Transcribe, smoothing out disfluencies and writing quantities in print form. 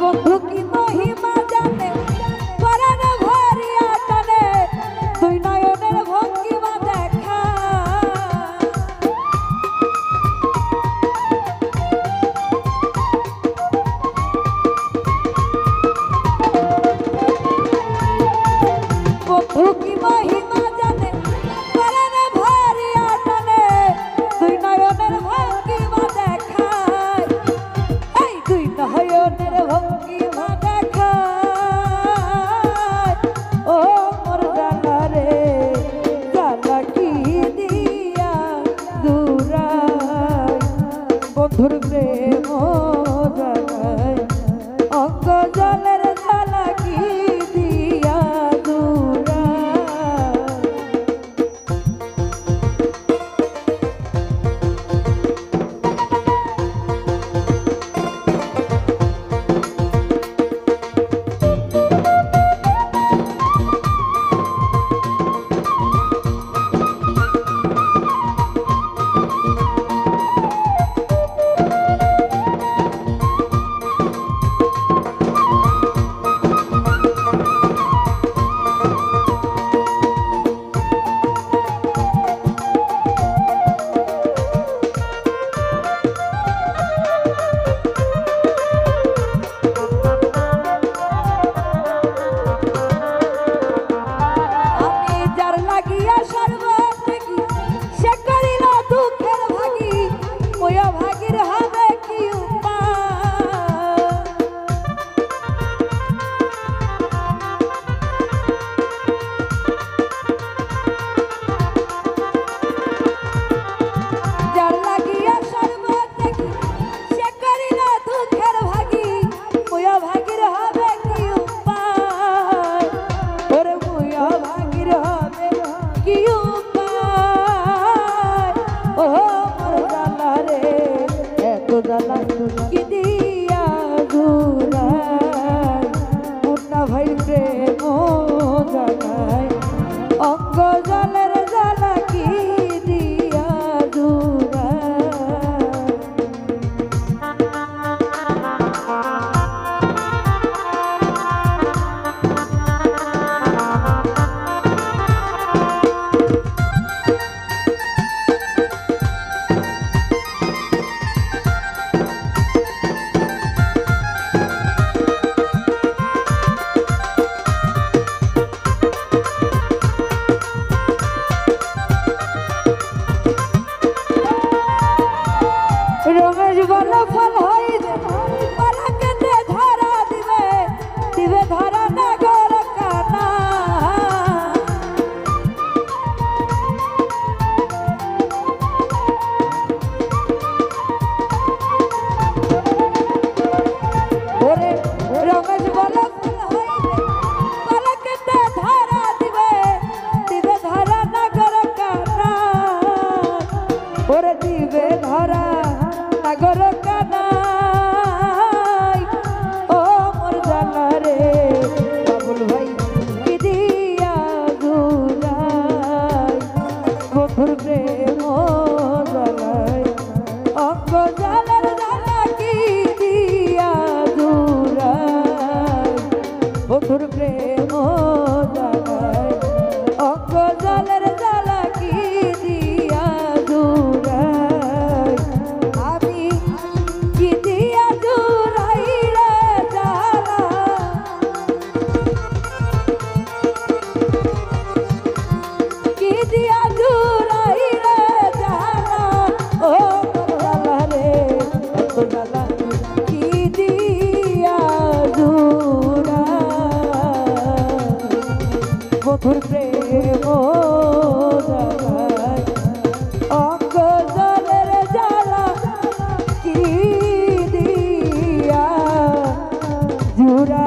বন্ধু কি মহিমা জানে পরাণ ভরিয়া টানে দুই নয়নের ভঙ্গিমা দেখা বন্ধু কি মহিমা জানে পরাণ ভরিয়া টানে দুই নয়নের ভঙ্গিমা দেখায় এই দুই নয়নের ভঙ্গিমা দেখায় ও মোর জানা রে জানা কি দিয়া দূরাই বন্ধুর প্রেম জানায় অঙ্গ জলের জানা কি দিয়া কি দিয়া দূরাই মুন্না ভাই প্রেম জানায় অঙ্গ জলের জ্বালা কি দিয়া রমেশ বল ফল হইবে পালাকেতে ধরা দিবে দিবে ধরা না গর কানা ওরে রমেশ বল ফল হইবে পালাকেতে ধরা দিবে দিবে ধরা না গর কানা ওরে দিবে ধরা সাগর কানাই ও মোর জানা রে বাবুল ভাই কি দিয়া দূরাই বন্ধুর প্রেম জানাই অঙ্গ জানার জানা কি দিয়া দূরাই বন্ধুর প্রেম জানাই অঙ্গ জালের জালা কি দিয়া দূরাই কি দিয়া দূরাই রে জালা কি দিয়া দূরাই রে জালা ও জালা রে এত জালা কি দিয়া দূরাই বন্ধুর প্রেম জানাই অঙ্গ জলের জ্বালা কি দিয়া জুড়া